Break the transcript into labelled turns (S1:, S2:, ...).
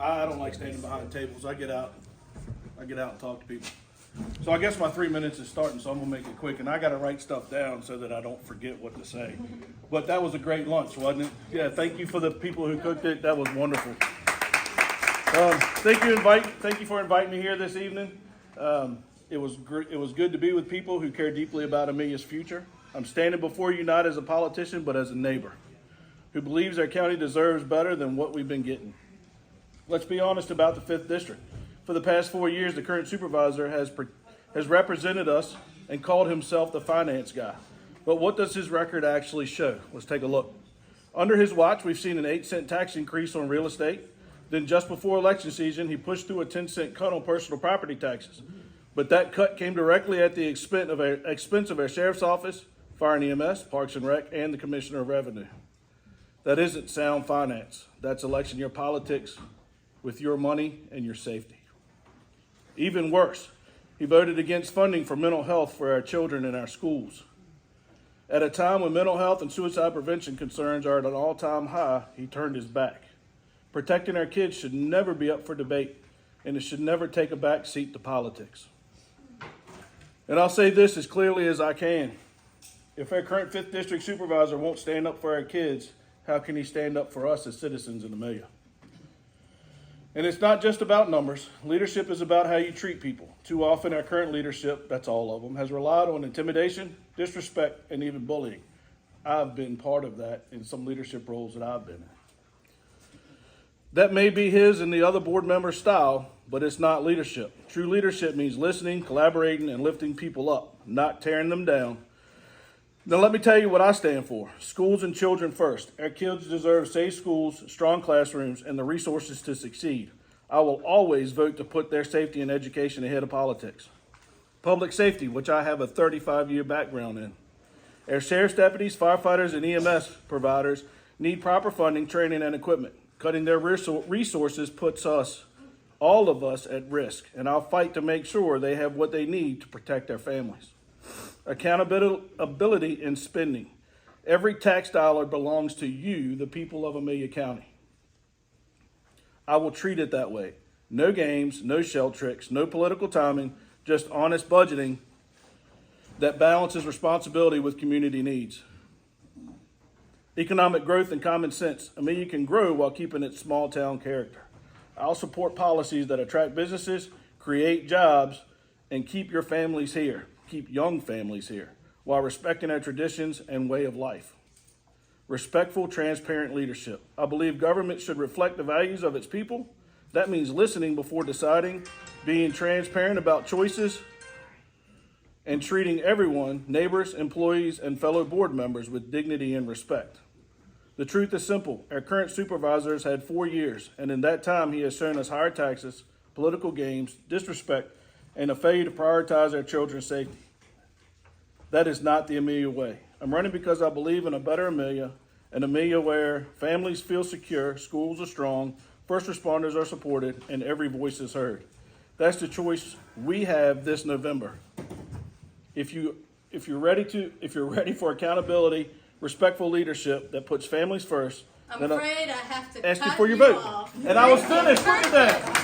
S1: I don't like standing behind tables. I get out and talk to people. So I guess my 3 minutes is starting, so I'm gonna make it quick. And I gotta write stuff down so that I don't forget what to say. But that was a great lunch, wasn't it? Yeah, thank you for the people who cooked it. That was wonderful. Thank you for inviting me here this evening. It was good to be with people who care deeply about Amelia's future. I'm standing before you not as a politician, but as a neighbor who believes our county deserves better than what we've been getting. Let's be honest about the 5th District. For the past 4 years, the current supervisor has represented us and called himself the finance guy. But what does his record actually show? Let's take a look. Under his watch, we've seen an 8-cent tax increase on real estate. Then just before election season, he pushed through a 10-cent cut on personal property taxes. But that cut came directly at the expense of our sheriff's office, fire and EMS, Parks and Rec, and the Commissioner of Revenue. That isn't sound finance. That's election year politics with your money and your safety. Even worse, he voted against funding for mental health for our children in our schools. At a time when mental health and suicide prevention concerns are at an all-time high, he turned his back. Protecting our kids should never be up for debate, and it should never take a back seat to politics. And I'll say this as clearly as I can. If our current 5th District supervisor won't stand up for our kids, how can he stand up for us as citizens in Amelia? And it's not just about numbers. Leadership is about how you treat people. Too often our current leadership, that's all of them, has relied on intimidation, disrespect, and even bullying. I've been part of that in some leadership roles that I've been in. That may be his and the other board members' style, but it's not leadership. True leadership means listening, collaborating, and lifting people up, not tearing them down. Now let me tell you what I stand for. Schools and children first. Our kids deserve safe schools, strong classrooms, and the resources to succeed. I will always vote to put their safety and education ahead of politics. Public safety, which I have a 35-year background in. Our sheriff's deputies, firefighters, and EMS providers need proper funding, training, and equipment. Cutting their resources puts all of us at risk, and I'll fight to make sure they have what they need to protect their families. Accountability in spending. Every tax dollar belongs to you, the people of Amelia County. I will treat it that way. No games, no shell tricks, no political timing, just honest budgeting that balances responsibility with community needs. Economic growth and common sense. Amelia can grow while keeping its small town character. I'll support policies that attract businesses, create jobs, and keep your families here. Keep young families here while respecting our traditions and way of life. Respectful, transparent leadership. I believe government should reflect the values of its people. That means listening before deciding, being transparent about choices, and treating everyone, neighbors, employees, and fellow board members with dignity and respect. The truth is simple. Our current supervisor has had 4 years, and in that time he has shown us higher taxes, political games, disrespect, and a failure to prioritize our children's safety. That is not the Amelia way. I'm running because I believe in a better Amelia, an Amelia where families feel secure, schools are strong, first responders are supported, and every voice is heard. That's the choice we have this November. If you're ready for accountability, respectful leadership that puts families first,
S2: I'm afraid I have to
S1: ask you
S2: cut
S1: for your vote.
S2: off.
S1: And I was finished. Look at that.